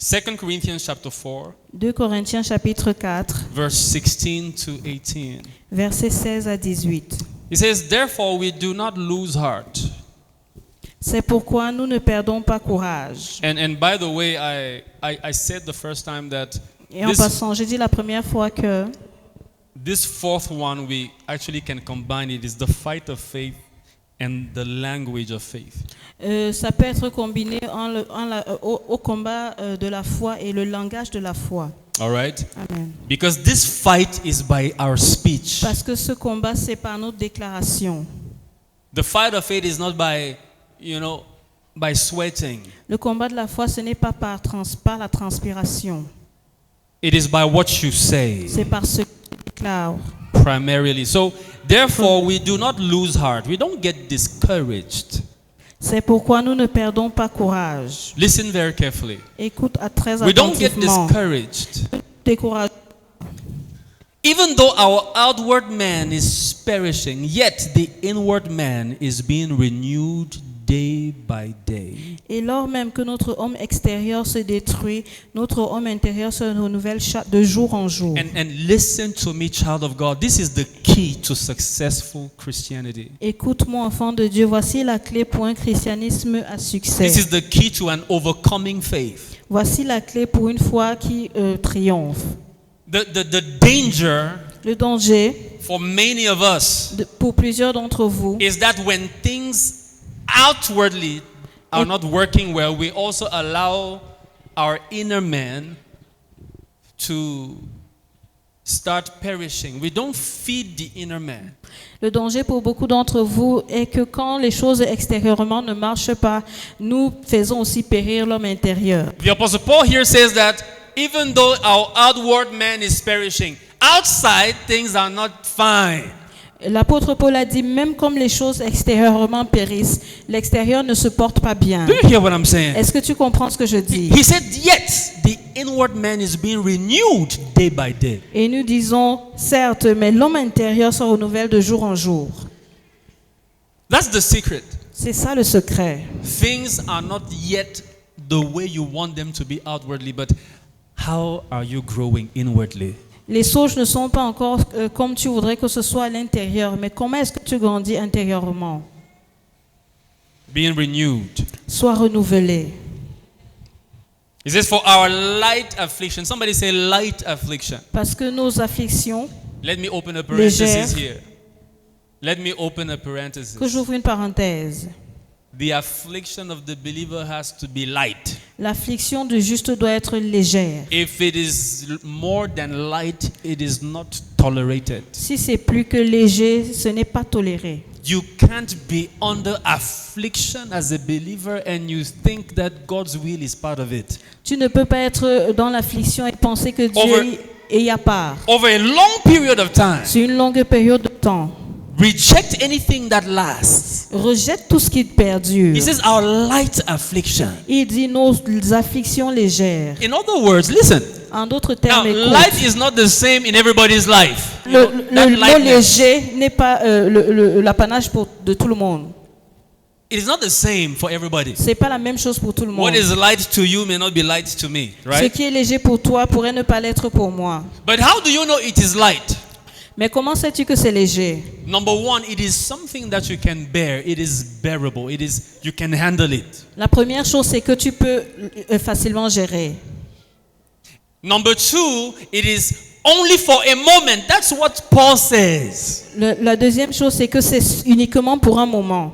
2 Corinthians chapter 4, 2 Corinthiens chapitre 4, verse 16 to 18. versets 16 à 18. It says, "Therefore we do not lose heart." C'est pourquoi nous ne perdons pas courage. And by the way, I said the first time that Et en passant, j'ai dit la première fois que this fourth one we actually can combine it is the fight of faith and the language of faith. ça peut être combiné au combat de la foi et le langage de la foi. All right? Amen. Because this fight is by our speech. Parce que ce combat, c'est par notre déclaration. The fight of faith is not by, by sweating. Le combat de la foi, ce n'est pas par la transpiration. It is by what you say, C'est par ce que tu déclares. primarily. So, therefore, we do not lose heart. We don't get discouraged. C'est pourquoi nous ne perdons pas courage. Listen very carefully. Écoute très We don't get attentivement. discouraged. Décourage. Even though our outward man is perishing, yet the inward man is being renewed day by day. Et lors même que notre homme extérieur se détruit, notre homme intérieur se renouvelle de jour en jour. And listen to me, child of God. This is the key to successful Christianity. Écoute-moi, enfant de Dieu, voici la clé pour un christianisme à succès. This is the key to an overcoming faith. Voici la clé pour une foi qui triomphe. The danger Le danger for many of us pour plusieurs d'entre vous, is that when things outwardly are not working well, we also allow our inner man to start perishing. We don't feed the inner man. le danger pour beaucoup d'entre vous est que quand les choses extérieurement ne marchent pas, nous faisons aussi périr l'homme intérieur. The Apostle Paul here says that even though our outward man is perishing, outside things are not fine. L'apôtre Paul a dit, même comme les choses extérieurement périssent, l'extérieur ne se porte pas bien. Do you hear what I'm saying? Est-ce que tu comprends ce que je dis? He said, yet the inward man is being renewed day by day. Et nous disons, certes, mais l'homme intérieur se renouvelle de jour en jour. That's the secret. C'est ça le secret. Things are not yet the way you want them to be outwardly, but how are you growing inwardly? Les choses ne sont pas encore comme tu voudrais que ce soit à l'intérieur, mais comment est-ce que tu grandis intérieurement? Being renewed. Sois renouvelé. It says, for our light affliction. Somebody say light affliction. Parce que nos afflictions, Let me open a parenthesis légères, here. Let me open a parenthesis. que j'ouvre une parenthèse. The affliction of the believer has to be light. L'affliction du juste doit être légère. If it is more than light, it is not tolerated. Si c'est plus que léger, ce n'est pas toléré. You can't be under affliction as a believer and you think that God's will is part of it. Tu ne peux pas être dans l'affliction et penser que Dieu y a part. Over a long period of time, C'est une longue période de temps. reject anything that lasts. Rejette tout ce qui perdure. He says our light affliction. Il dit nos afflictions légères. In other words, listen. En d'autres Now, termes, écoute. light is not the same in everybody's life. Le That mot lightness. léger n'est pas l'apanage de tout le monde. It is not the same for everybody. C'est pas la même chose pour tout le monde. What is light to you may not be light to me, Ce right? qui est léger pour toi pourrait ne pas l'être pour moi. But how do you know it is light? Mais comment sais-tu que c'est léger? Number one, it is something that you can bear. It is bearable. You can handle it. La première chose, c'est que tu peux facilement gérer. Number two, it is only for a moment. That's what Paul says. La deuxième chose, c'est que c'est uniquement pour un moment.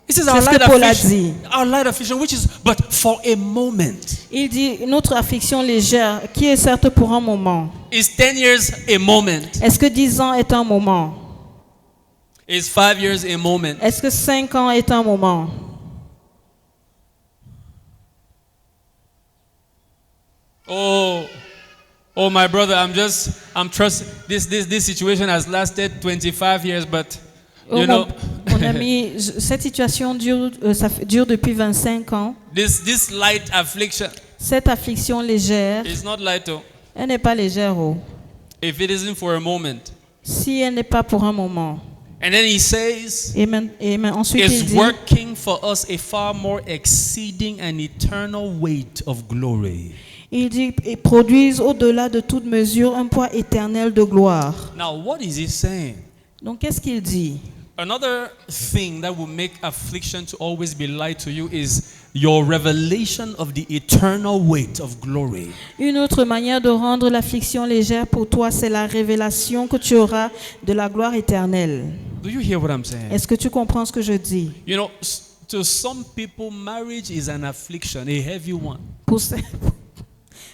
He says C'est ce que Paul a dit. our light affliction, which is but for a moment. Il dit notre affliction légère, qui est certes pour un moment. Is 10 years a moment? Est-ce que 10 ans est un moment? Is 5 years a moment? Est-ce que 5 ans est un moment? Oh, my brother, I'm trusting this situation has lasted 25 years, but Oh, mon ami, cette situation dure depuis 25 ans. This light affliction Cette affliction légère, is not light. elle n'est pas légère. Oh. If it isn't for a moment. Si elle n'est pas pour un moment. And then he says, ensuite il is dit, working for us a far more exceeding and eternal weight of glory. Il dit, et produisent au-delà de toute mesure un poids éternel de gloire. Now, what is he saying? Donc, qu'est-ce qu'il dit? Another thing that will make affliction to always be light to you is your revelation of the eternal weight of glory. Une autre manière de rendre l'affliction légère pour toi, c'est la révélation que tu auras de la gloire éternelle. Do you hear what I'm saying? Est-ce que tu comprends ce que je dis? You know, to some people, marriage is an affliction, a heavy one.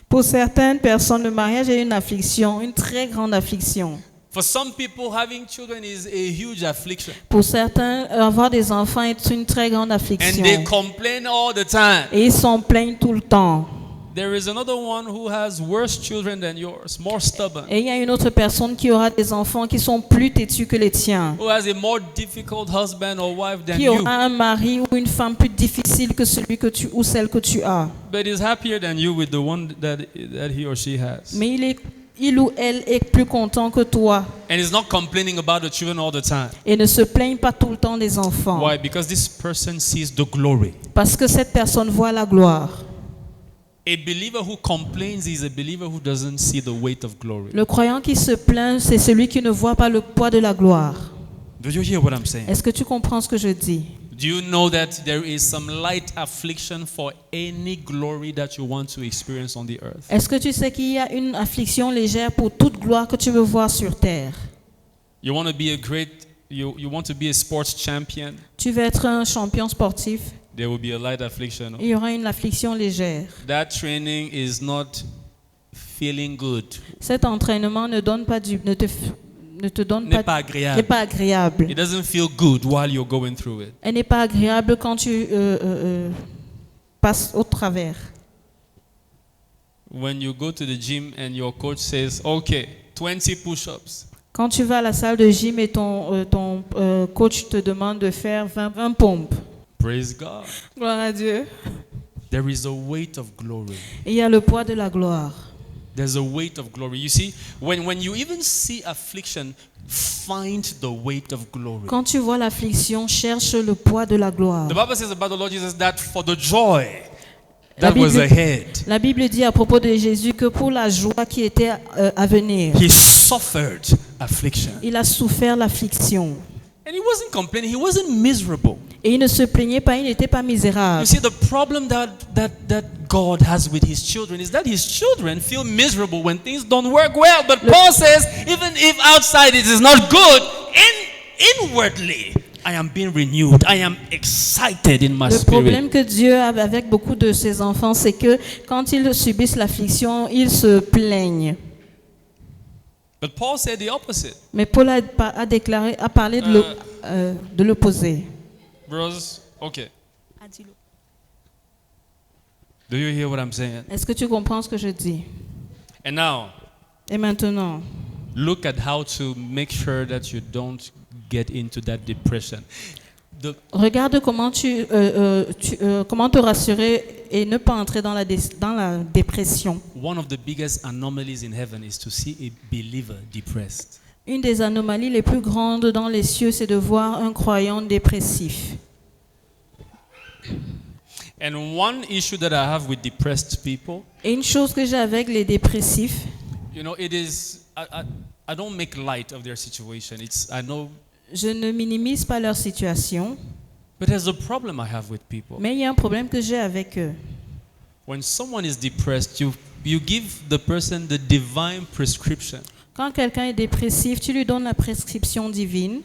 Pour certaines personnes, le mariage est une affliction, une très grande affliction. For some people, having children is a huge affliction. Pour certains, avoir des enfants est une très grande And affliction. they complain all the time. Et ils s'en plaignent tout le temps. There is another one who has worse children than yours, more stubborn, Et il y a une autre personne qui aura des enfants qui sont plus têtus que les tiens. who has a more difficult husband or wife than Qui you, aura un mari ou une femme plus difficile que celui que tu ou celle que tu as. but is happier than you with the one that he or she has. Mais il ou elle est plus content que toi And is not complaining about the children all the time. et ne se plaigne pas tout le temps des enfants. Why? Because this person sees the glory. Parce que cette personne voit la gloire. A believer who complains is a believer who doesn't see the weight of glory. Le croyant qui se plaint, c'est celui qui ne voit pas le poids de la gloire. Do you hear what I'm saying? Est-ce que tu comprends ce que je dis? Do you know that there is some light affliction for any glory that you want to experience on the earth? Est-ce que tu sais qu'il y a une affliction légère pour toute gloire que tu veux voir sur terre? You want to be a great, you want to be a sports champion? Tu veux être un champion sportif? There will be a light affliction. Il y aura une affliction légère. That training is not feeling good. Cet entraînement ne te donne pas N'est pas n'est agréable. pas agréable. It doesn't feel good while you're going through it. Elle n'est pas agréable quand tu passes au travers. When you go to the gym and your coach says, "Okay, 20 push-ups." Quand tu vas à la salle de gym et ton coach te demande de faire 20 pompes. Praise God. Gloire à Dieu. There is a weight of glory. Et il y a le poids de la gloire. There's a weight of glory. You see, when you even see affliction, find the weight of glory. Quand tu vois l'affliction, cherche le poids de la gloire. The Bible says about the Lord Jesus that for the joy La that was Bible, ahead, la Bible dit à propos de Jésus que pour la joie qui était à venir, he suffered affliction. il a souffert l'affliction. And he wasn't complaining, he wasn't miserable. Et il ne se plaignait pas, il n'était pas misérable. You see, the problem that God has with his children is that his children feel miserable when things don't work well. But Paul says, even if outside it is not good, inwardly, I am being renewed. I am excited in my Le problème spirit. que Dieu a avec beaucoup de ses enfants, c'est que quand ils subissent l'affliction, ils se plaignent. But Paul said the opposite. Mais Paul a parlé de l'opposé. Bros, okay. Do you hear what I'm saying? Est-ce que tu comprends ce que je dis? And now, Et maintenant, look at how to make sure that you don't get into that depression. regarde comment comment te rassurer et ne pas entrer dans la dépression. One of the biggest anomalies in heaven is to see a believer depressed. Une des anomalies les plus grandes dans les cieux, c'est de voir un croyant dépressif. And one issue that I have with depressed people, Et une chose que j'ai avec les dépressifs, you know, it is I don't make light of their situation. I know, je ne minimise pas leur situation, but there's a problem I have with people. mais il y a un problème que j'ai avec eux. When someone is depressed, you give the person the divine prescription, Quand quelqu'un est dépressif, tu lui donnes la prescription divine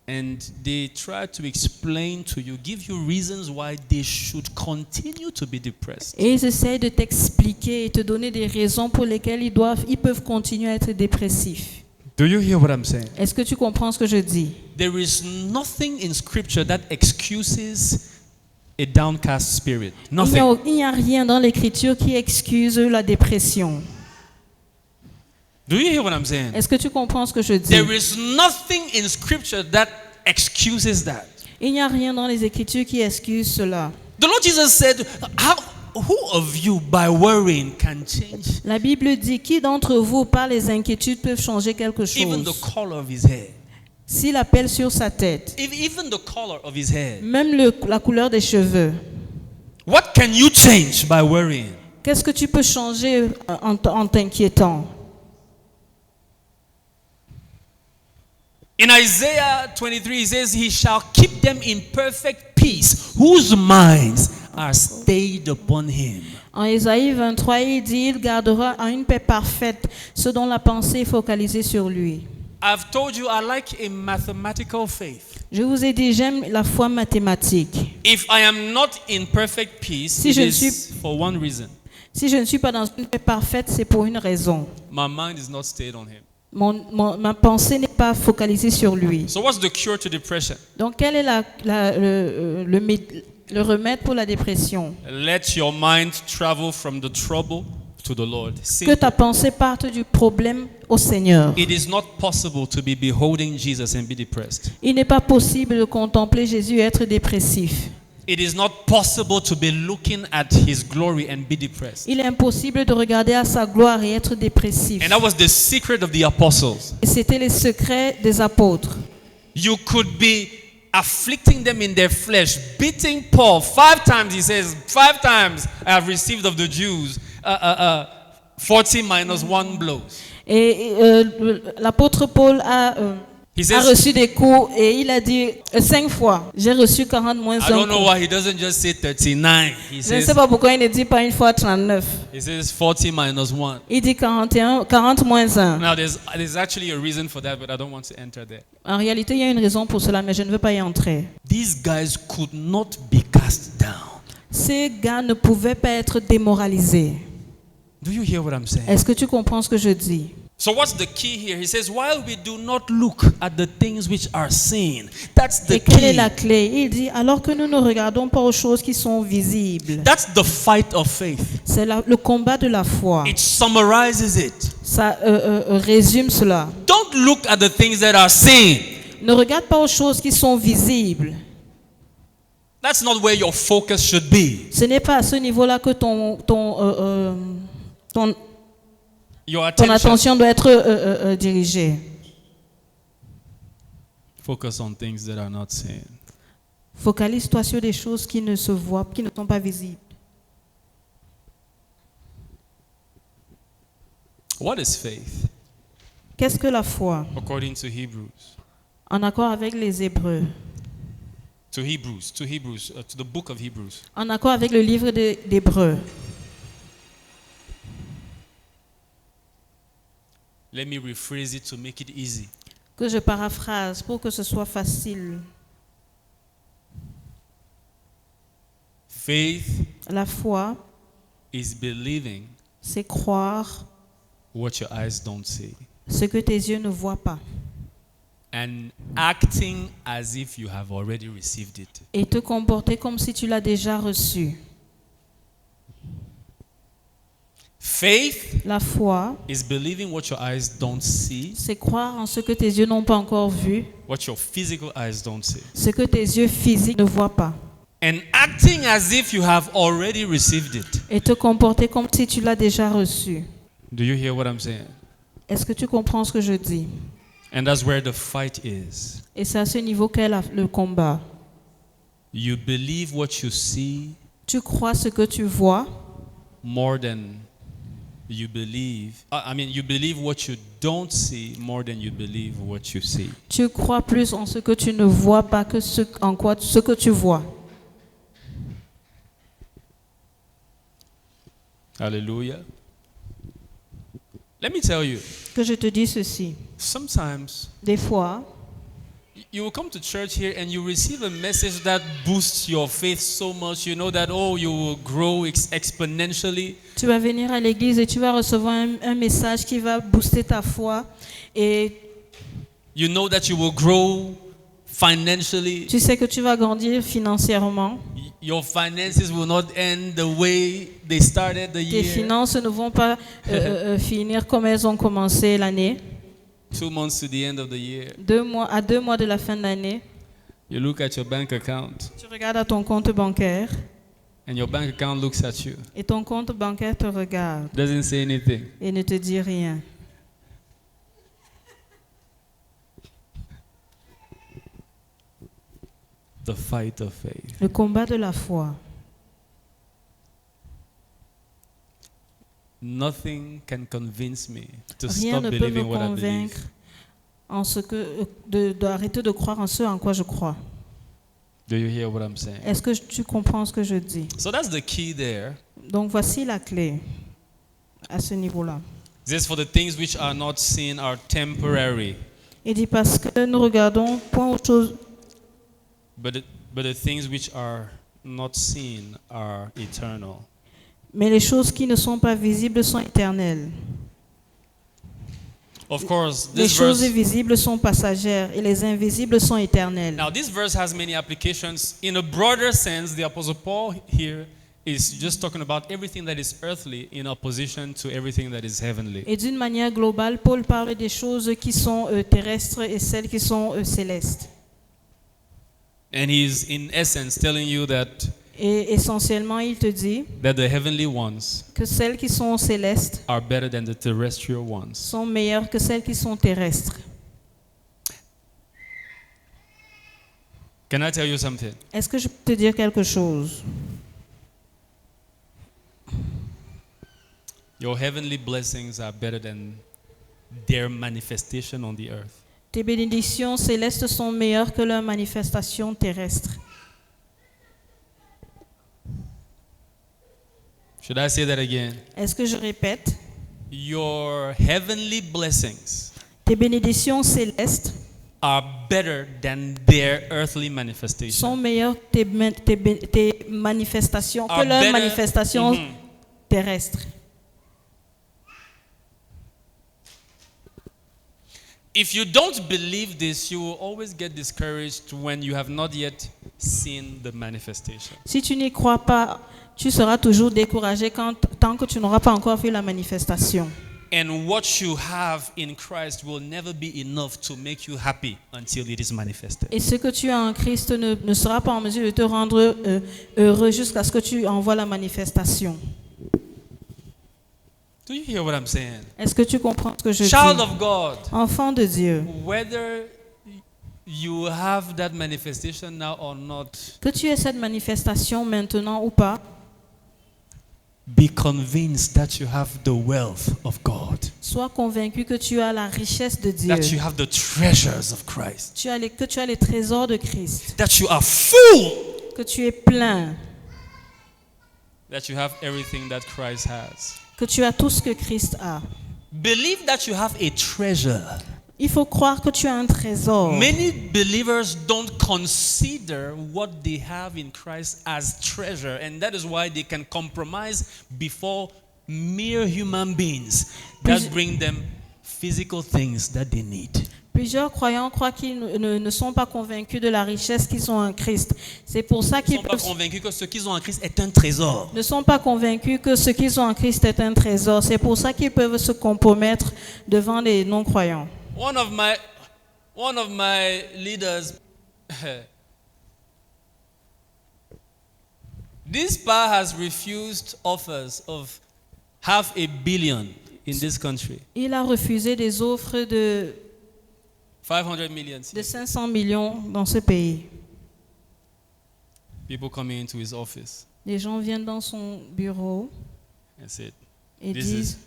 and they try to explain to you, give you reasons why they should continue to be depressed. et ils essayent de t'expliquer et te donner des raisons pour lesquelles ils peuvent continuer à être dépressifs. Do you hear what I'm saying? Est-ce que tu comprends ce que je dis? There is nothing in Scripture that excuses a downcast spirit. Nothing. Il n'y a rien dans l'écriture qui excuse la dépression. Do you hear what I'm saying? Est-ce que tu comprends ce que je dis? There is nothing in Scripture that excuses that. Il n'y a rien dans les Écritures qui excuse cela. The Lord Jesus said, who of you by worrying can change La Bible dit, qui d'entre vous, par les inquiétudes, peuvent changer quelque even the chose? color of his hair? S'il appelle sur sa tête, Even the color of his hair. même la couleur des cheveux, What can you change by worrying? Qu'est-ce que tu peux changer en t'inquiétant? In Isaiah 23, he says, He shall keep them in perfect peace, whose minds are stayed upon him. En Ésaïe 23, il dit, il gardera en une paix parfaite ceux dont la pensée est focalisée sur lui. I've told you I like a mathematical faith. Je vous ai dit, j'aime la foi mathématique. If I am not in perfect peace, Si it je is suis- for one reason. Si je ne suis pas dans une paix parfaite, c'est pour une raison. My mind is not stayed on him. Ma pensée n'est pas focalisée sur lui. So what's the cure to depression? Donc, quel est le remède pour la dépression? Let your mind travel from the trouble to the Lord. Que Simple. ta pensée parte du problème au Seigneur. It is not possible to be beholding Jesus and be depressed. Il n'est pas possible de contempler Jésus et être dépressif. It is not possible to be looking at his glory and be depressed. Il est impossible de regarder à sa gloire et être dépressif. And that was the secret of the apostles. Et c'était les secrets des apôtres. You could be afflicting them in their flesh, beating Paul 5 times. He says, 5 times I have received of the Jews 40 minus 1 blows. Et l'apôtre Paul He a says, reçu des coups et il a dit 5 fois, j'ai reçu 40 moins I 1 don't know coup. why he doesn't just say 39. Je ne sais pas pourquoi il ne dit pas une fois 39. He says 40 minus 1. Il dit 40 moins 1. Now there's actually a reason for that, but I don't want to enter there. En réalité, il y a une raison pour cela, mais je ne veux pas y entrer. These guys could not be cast down. Ces gars ne pouvaient pas être démoralisés. Do you hear what I'm saying? Est-ce que tu comprends ce que je dis? So what's the key here? He says, while we do not look at the things which are seen. That's the Et quelle est key. la clé? Il dit, alors que nous ne regardons pas aux choses qui sont visibles. That's the fight of faith. C'est le combat de la foi. It summarizes it. Ça résume cela. Don't look at the things that are seen. Ne regarde pas aux choses qui sont visibles. That's not where your focus should be. Ce n'est pas à ce niveau-là que Your ton attention. attention doit être dirigée. Focus on things that are not seen. Focalise-toi sur des choses qui ne se voient, qui ne sont pas visibles. What is faith? Qu'est-ce que la foi? According to Hebrews. En accord avec les Hébreux. To the book of Hebrews. En accord avec le livre d'Hébreux. Let me rephrase it to make it easy. Que je paraphrase pour que ce soit facile. Faith La foi, is believing c'est croire what your eyes don't see ce que tes yeux ne voient pas. and acting as if you have already received it. Et te comporter comme si tu l'as déjà reçu. Faith La foi, is believing what your eyes don't see, c'est croire en ce que tes yeux n'ont pas encore vu, what your physical eyes don't see, ce que tes yeux physiques ne voient pas. and acting as if you have already received it. Et te comporter comme si tu l'as déjà reçu. Do you hear what I'm saying? Est-ce que tu comprends ce que je dis? And that's where the fight is. Et c'est à ce niveau qu'est le combat. You believe what you see Tu crois ce que tu vois more than you believe. You believe what you don't see more than you believe what you see. Tu crois plus en ce que tu ne vois pas que ce que tu vois. Hallelujah. Let me tell you, Que je te dis ceci. sometimes Des fois, you will come to church here and you receive a message that boosts your faith so much. You know that, oh, you will grow exponentially. tu vas venir à l'église et tu vas recevoir un message qui va booster ta foi. Et You know that you will grow financially. tu sais que tu vas grandir financièrement. Your finances will not end the way they started the Tes year. finances ne vont pas finir comme elles ont commencé l'année. 2 months to the end of the year. À 2 mois de la fin de l'année, You look at your bank account tu regardes à ton compte bancaire and your bank account looks at you. et ton compte bancaire te regarde Doesn't say anything. et ne te dit rien. The fight of faith. Le combat de la foi. nothing can convince me to Rien stop ne peut me believing what I believe. convaincre d'arrêter de croire en ce en quoi je crois. Do you hear what I'm saying? Est-ce que tu comprends ce que je dis? So that's the key there. Donc voici la clé à ce niveau-là. This for the things which are not seen are temporary, Il dit parce que nous regardons point autre chose, but the things which are not seen are eternal. mais les choses qui ne sont pas visibles sont éternelles. Of course, Les this choses verse. visibles sont passagères et les invisibles sont éternelles. Now, this verse has many applications. In a broader sense, the Apostle Paul here is just talking about everything that is earthly in opposition to everything that is heavenly. Et d'une manière globale, Paul parle des choses qui sont terrestres et celles qui sont célestes. And he's, in essence, telling you that Et essentiellement, il te dit the heavenly ones que celles qui sont célestes are better than the terrestrial ones. sont meilleures que celles qui sont terrestres. Can I tell you something? Est-ce que je peux te dire quelque chose? Your heavenly blessings are better than their manifestation on the earth. Tes bénédictions célestes sont meilleures que leurs manifestations terrestres. Should I say that again? Est-ce que je répète? Your heavenly blessings Tes bénédictions célestes are better than their earthly manifestation. sont meilleures que tes manifestations, que Are leurs better- manifestations Mhm. terrestres. If you don't believe this, you will always get discouraged when you have not yet seen the manifestation. Si tu n'y crois pas, tu seras toujours découragé tant que tu n'auras pas encore vu la manifestation. And what you have in Christ will never be enough to make you happy until it is manifested. Et ce que tu as en Christ ne sera pas en mesure de te rendre heureux jusqu'à ce que tu en vois la manifestation. Do you hear what I'm saying? Est-ce que tu comprends ce que je Child dis? of God, Enfant de Dieu, whether you have that manifestation now or not, que tu aies cette manifestation maintenant ou pas, be convinced that you have the wealth of God, sois convaincu que tu as la richesse de Dieu, that you have the treasures of Christ, que tu as les trésors de Christ, that you are full, que tu es plein, that you have everything that Christ has. que tu as tout ce que Christ a. Believe that you have a treasure. Il faut croire que tu as un trésor. Many believers don't consider what they have in Christ as treasure, and that is why they can compromise before mere human beings that bring them physical things that they need. Plusieurs croyants croient qu'ils ne sont pas convaincus de la richesse qu'ils ont en Christ. C'est pour ça Ils ne qu'ils sont pas convaincus que ce qu'ils ont en Christ est un trésor. ne sont pas convaincus que ce qu'ils ont en Christ est un trésor. C'est pour ça qu'ils peuvent se compromettre devant les non-croyants. One of my leaders, this power has refused offers of $500 million in this country. Il a refusé des offres de 500 million. 500 millions dans ce pays. People coming into his office Les gens viennent dans son bureau and said, et This disent,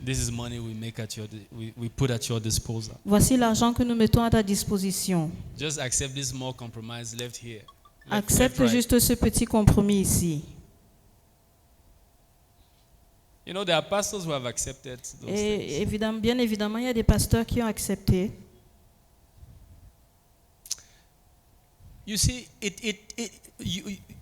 this is money we put at your disposal. voici l'argent que nous mettons à ta disposition. Just accept this small compromise left here. Accepte right. juste ce petit compromis ici. You know, there are pastors who have accepted those things. Et évidemment, bien évidemment, il y a des pasteurs qui ont accepté. You see,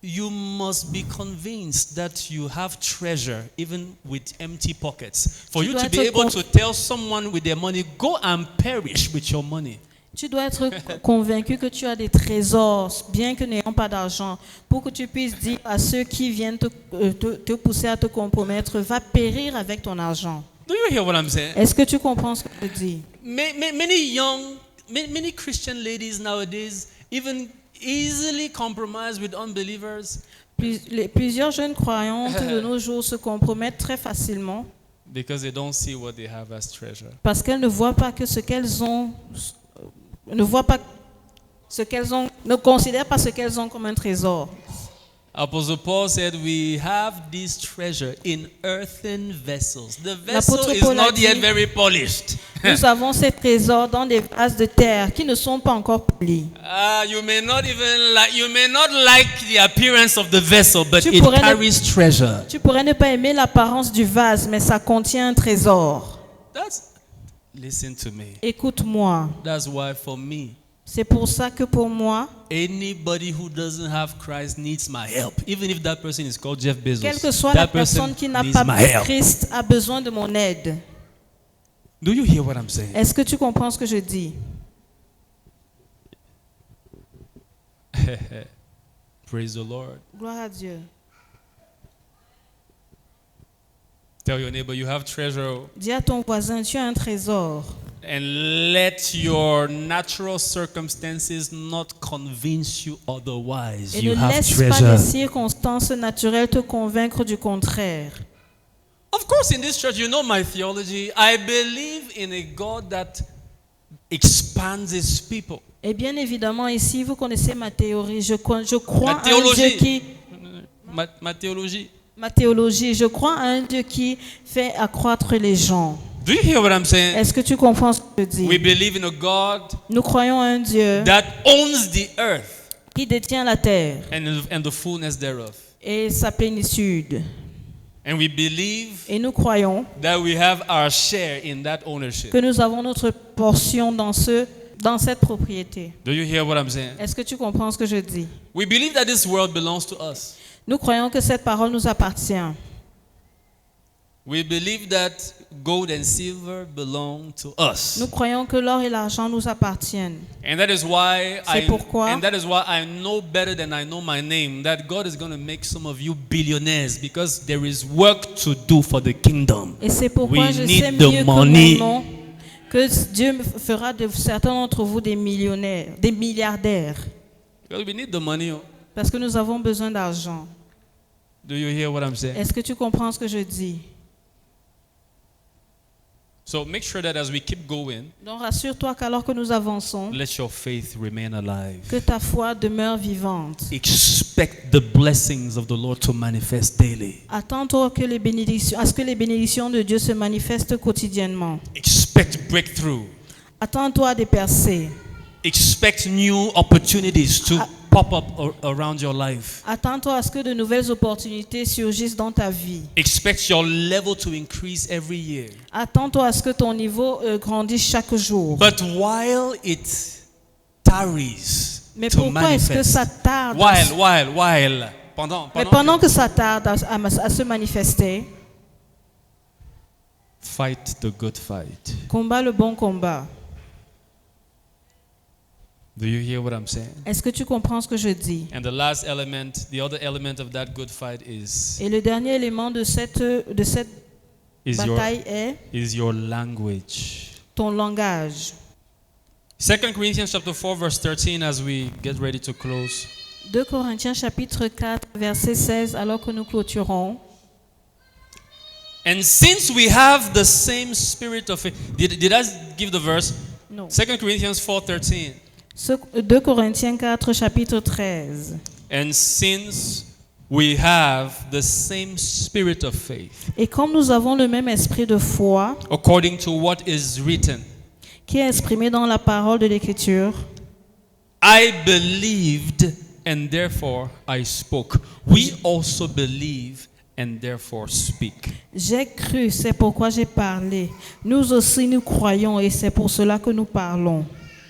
you must be convinced that you have treasure even with empty pockets. For Tu you dois to be être able to tell someone with their money, go and perish with your money. Tu dois être convaincu que tu as des trésors, bien que n'ayant pas d'argent, pour que tu puisses dire à ceux qui viennent te pousser à te compromettre, va périr avec ton argent. Do you hear what I'm saying? Est-ce que tu comprends ce que je dis? Many Christian ladies nowadays even easily compromise with unbelievers Plusieurs jeunes croyants de nos jours se compromettent très facilement because they don't see what they have as treasure. parce qu'elles ne voient pas que ce qu'elles ont, ne considèrent pas ce qu'elles ont comme un trésor. Apostle Paul said, we have this treasure in earthen vessels. The vessel L'apôtre is Paul a not yet dit, very polished. Nous avons ces trésors dans des vases de terre qui ne sont pas encore polis. You may not like the appearance of the vessel, but Tu it pourrais ne- carries treasure. Tu pourrais ne pas aimer l'apparence du vase, mais ça contient un trésor. Listen to me. Écoute-moi. That's why for me, C'est pour ça que pour moi, anybody who doesn't have Christ needs my help. Even if that person is called Jeff Bezos, quelle que soit la that person personne qui n'a needs pas my help. Christ a besoin de mon aide. Do you hear what I'm saying? Est-ce que tu comprends ce que je dis? Praise the Lord. Gloire à Dieu. Tell your neighbor you have treasure, Dis à ton voisin, tu as un trésor. and let your natural circumstances not convince you otherwise. Et You ne have laisse pas treasure. les circonstances naturelles te convaincre du contraire. Of course, in this church, you know my theology. I believe in a God that expands his people. Et bien évidemment, ici, vous connaissez ma théorie. Je crois Ma à un théologie. Dieu qui... Ma théologie. Ma théologie, je crois à un Dieu qui fait accroître les gens. Do you hear what I'm saying? Est-ce que tu comprends ce que je dis? We believe in a God Nous croyons à un Dieu that owns the earth qui détient la terre and the fullness thereof. et sa plénitude. And we believe Et nous croyons that we have our share in that ownership. que nous avons notre portion dans cette propriété. Do you hear what I'm saying? Est-ce que tu comprends ce que je dis? We believe that this world belongs to us. Nous croyons que cette parole nous appartient. We believe that gold and silver belong to us. Nous croyons que l'or et l'argent nous appartiennent. And that is why C'est pourquoi- I know better than I know my name that God is going to make some of you billionaires because there is work to do for the kingdom. Et c'est pourquoi We je need sais the mieux que money. mon nom que Dieu fera de certains d'entre vous des millionnaires, des milliardaires. Because we need the money. Parce que nous avons besoin d'argent. Do you hear what I'm saying? Est-ce que tu comprends ce que je dis? So make sure that as we keep going, Donc rassure-toi qu'alors que nous avançons, let your faith remain alive. que ta foi demeure vivante. Expect the blessings of the Lord to manifest daily. Attends-toi que à ce que les bénédictions de Dieu se manifestent quotidiennement. Expect breakthrough. Attends-toi à des percées. Expect new opportunities to pop up around your life. Attends-toi à ce que de nouvelles opportunités surgissent dans ta vie. Expect your level to increase every year. Attends-toi à ce que ton niveau grandisse chaque jour. But while it tarries Mais to pourquoi est-ce que manifest, ça tarde? while, Mais pendant que ça tarde à se manifester, fight the good fight. combat le bon combat. Do you hear what I'm saying? Est-ce que tu comprends ce que je dis? And the last element, the other element of that good fight is Et le dernier élément de cette bataille est your language. ton langage. 2 Corinthians chapter 4 verse 13 as we get ready to close. 2 Corinthiens chapitre 4 verset 16 alors que nous clôturons. And since we have the same spirit of faith, did I give the verse? Non. 2 Corinthians 4:13. 2 Corinthiens 4 chapitre 13. And since we have the same spirit of faith, Et comme nous avons le même esprit de foi according to what is written, qui est exprimé dans la parole de l'Écriture, I believed and therefore I spoke. We also believe and therefore speak. j'ai cru, c'est pourquoi j'ai parlé. Nous aussi nous croyons et c'est pour cela que nous parlons.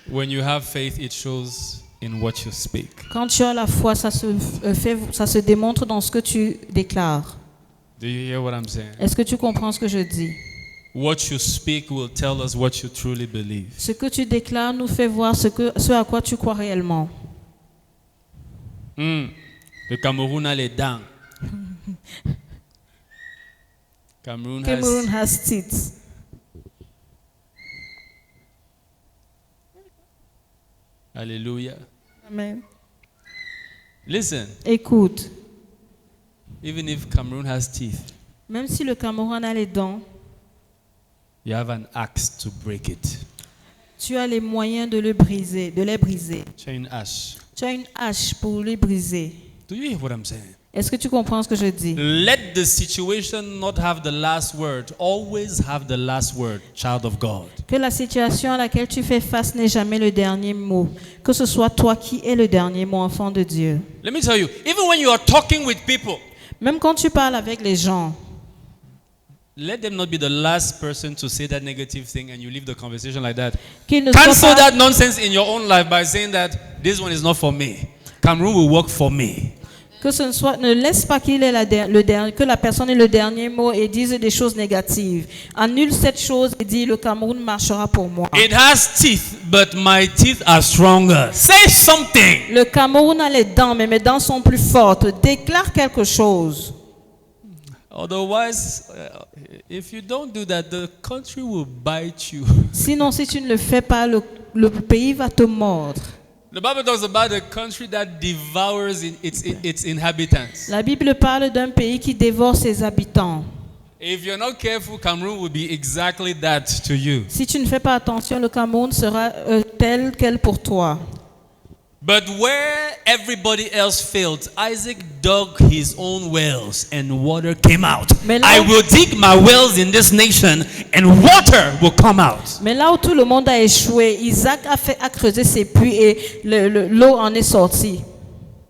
When you have faith, it shows in what you speak. Quand tu as la foi, ça se démontre dans ce que tu déclares. Do you hear what I'm saying? Est-ce que tu comprends ce que je dis? What you speak will tell us what you truly believe. Ce que tu déclares nous fait voir ce à quoi tu crois réellement. Le Cameroun a les dents. Cameroon has teeth. Hallelujah. Amen. Listen, Écoute, even if Cameroon has teeth, même si le Cameroun a les dents, you have an axe to break it. tu as les moyens de les briser. Tu as une hache. Tu as une hache pour les briser. Do you hear what I'm saying? Est-ce que tu comprends ce que je dis? Let the situation not have the last word. Always have the last word, child of God. Que la situation à laquelle tu fais face n'ait jamais le dernier mot. Que ce soit toi qui aies le dernier mot, enfant de Dieu. Let me tell you, even when you are talking with people, Même quand tu parles avec les gens, let them not be the last person to say that negative thing and you leave the conversation like that. qu'ils ne Cancel soient pas, that nonsense in your own life by saying that this one is not for me. Cameroon will work for me. que ce ne soit, ne laisse pas qu'il ait que la personne ait le dernier mot et dise des choses négatives. Annule cette chose et dis le Cameroun marchera pour moi. It has teeth, but my teeth are stronger. Say something. Le Cameroun a les dents, mais mes dents sont plus fortes. Déclare quelque chose. Otherwise, if you don't do that, the country will bite you. Sinon, si tu ne le fais pas, le pays va te mordre. The Bible talks about a country that devours its inhabitants. La Bible parle d'un pays qui dévore ses habitants. If you're not careful, Cameroon will be exactly that to you. Si tu ne fais pas attention, le Cameroun sera tel quel pour toi. But where everybody else failed, Isaac dug his own wells and water came out. Mais là- I will dig my wells in this nation and water will come out. Mais là où tout le monde a échoué, Isaac a creusé ses puits et l'eau en est sortie.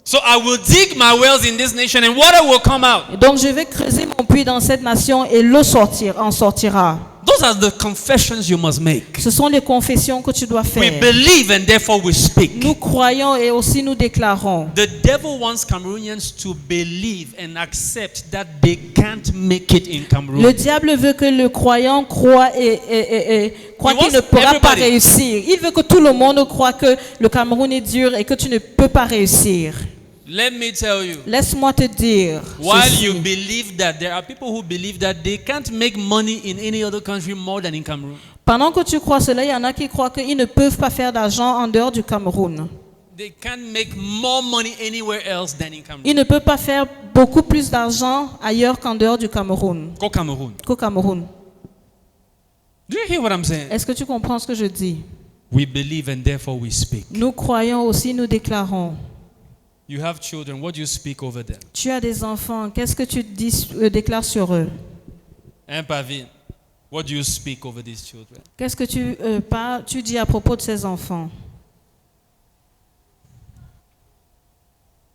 So I will dig my wells in this nation and water will come out. Et donc je vais creuser mon puits dans cette nation et l'eau en sortira. Those are the confessions you must make. Ce sont les confessions que tu dois We faire. believe and therefore we speak. Nous croyons et aussi nous déclarons. The devil wants Cameroonians to believe and accept that they can't make it in Cameroon. Le diable veut que le croyant croit et croit He qu'il ne wants pourra pas everybody. réussir. Il veut que tout le monde croit que le Cameroun est dur et que tu ne peux pas réussir. Let me tell you, Laisse-moi te dire. while ceci. you believe that, there are people who believe that they can't make money in any other country more than in Cameroon. Pendant que tu crois cela, il y en a qui croient qu'ils ne peuvent pas faire d'argent en dehors du Cameroun. They can't make more money anywhere else than in Cameroon. Ils ne peuvent pas faire beaucoup plus d'argent ailleurs qu'en dehors du Cameroun. Go Cameroon. Qu'au Cameroun. Do you hear what I'm saying? Est-ce que tu comprends ce que je dis? We believe and therefore we speak. Nous croyons aussi, nous déclarons. You have children, what do you speak over them? Tu as des enfants, qu'est-ce que tu déclares sur eux? And Pavin, what do you speak over these children? Qu'est-ce que tu dis à propos de ces enfants?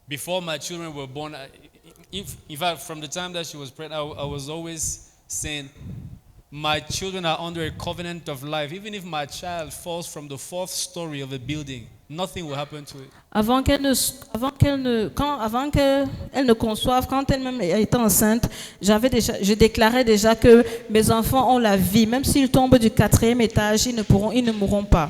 Before my children were born, in fact, from the time that she was pregnant, I was always saying, my children are under a covenant of life. Even if my child falls from the 4th story of a building, nothing will happen to it. Avant qu'elle ne conçoive, quand elle-même était enceinte, je déclarais déjà que mes enfants ont la vie. Même s'ils tombent du 4e étage, ils ne mourront pas.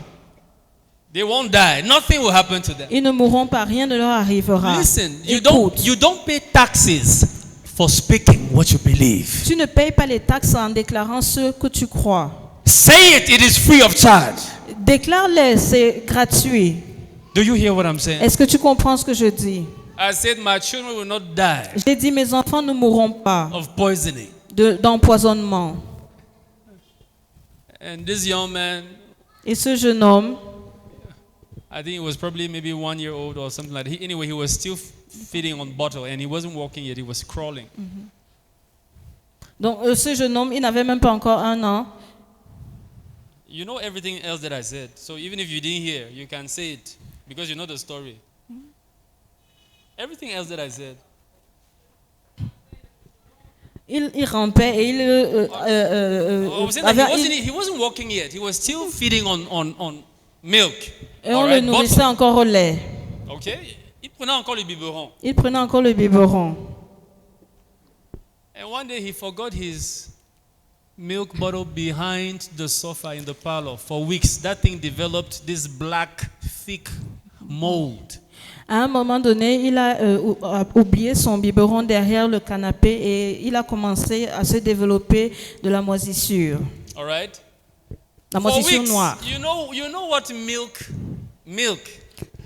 They won't die. Nothing will happen to them. Ils ne mourront pas, rien ne leur arrivera. Listen, Écoute, you don't pay taxes for speaking what you believe. tu ne payes pas les taxes en déclarant ce que tu crois. Say it is free of charge. Déclare-les, c'est gratuit. Do you hear what I'm saying? Est-ce que tu comprends ce que je dis? I said my children will not die J'ai dit mes enfants ne mourront pas of poisoning. d'empoisonnement. And this young man, Et ce jeune homme, I think it was probably maybe 1 year old or something like that. Anyway, he was still feeding on bottle and he wasn't walking yet. He was crawling. donc ce jeune homme, il n'avait même pas encore 1 an. You know everything else that I said. So even if you didn't hear, you can say it because you know the story. Everything else that I said. Il rampait et il I was saying that he wasn't walking yet. He was still feeding on milk. et on All le right, nourrissait bottle. encore au lait. Okay? Il prenait encore le biberon. Il prenait encore le biberon. And one day he forgot his milk bottle behind the sofa in the parlor. For weeks, that thing developed this black, thick mold. À un moment donné, il a oublié son biberon derrière le canapé et il a commencé à se développer de la moisissure. All right? La For moisissure weeks, noire. you know what milk,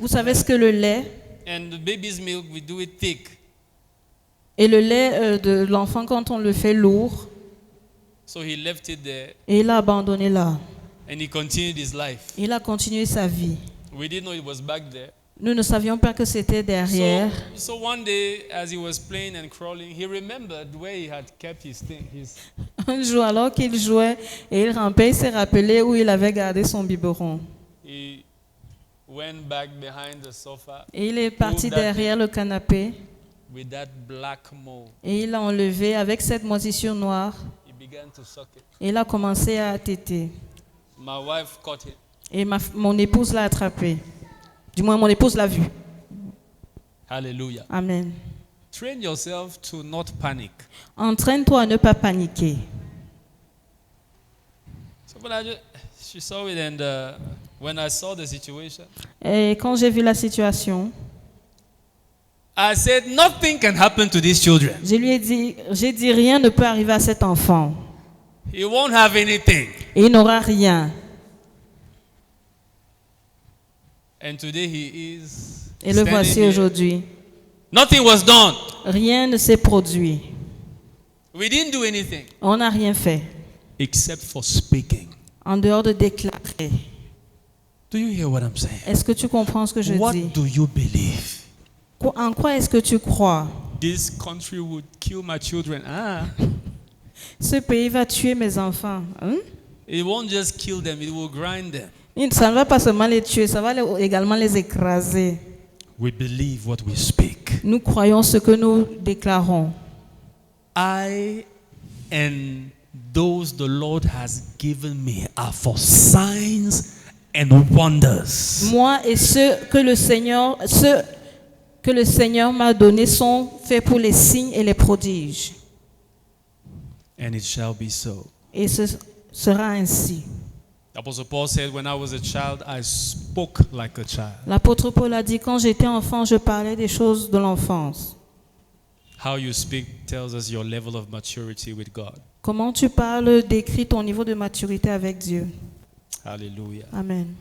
Vous savez ce que le lait and the baby's milk, we do it thick. et le lait de l'enfant quand on le fait lourd, So he left it there et il a abandonné là. and he continued his life. Il a continué sa vie. We didn't know it was back there. Nous ne savions pas que c'était derrière. So one day, as he was playing and crawling, he remembered where he had kept his thing. Un jour, alors qu'il jouait et il rampait, il s'est rappelé où il avait gardé son biberon. He went back behind the sofa Et il est parti Pulled that derrière le canapé with that black mole. et il l'a enlevé avec cette moisissure noire. He began to suck it. Et il a commencé à téter. My wife caught it. Et mon épouse l'a attrapé. Du moins, mon épouse l'a vu. Hallelujah. Amen. Train yourself to not panic. Entraîne-toi à ne pas paniquer. So she saw it, and when I saw the situation, Et quand j'ai vu la situation, I said, nothing can happen to these children. j'ai dit, rien ne peut arriver à cet enfant. He won't have anything. Et il n'aura rien. And today he is Et le standing voici here. aujourd'hui. Nothing was done. Rien ne s'est produit. We didn't do anything On n'a rien fait. except for speaking. En dehors de déclarer. Do you hear what I'm saying? Est-ce que tu comprends ce que je What dis? do you believe? En quoi est-ce que tu crois? This country would kill my children. Ce pays va tuer mes enfants. Hein? It won't just kill them, it will grind them. Ça ne va pas seulement les tuer, ça va également les écraser. We believe what we speak. Nous croyons ce que nous déclarons. I and those the Lord has given me are for signs and wonders. Moi et ceux que le Seigneur m'a donné sont faits pour les signes et les prodiges. And it shall be so. Et ce sera ainsi. Apostle Paul said, when I was a child, I spoke like a child. L'apôtre Paul a dit, quand j'étais enfant, je parlais des choses de l'enfance. How you speak tells us your level of maturity with God. Comment tu parles décrit ton niveau de maturité avec Dieu. Hallelujah. Amen.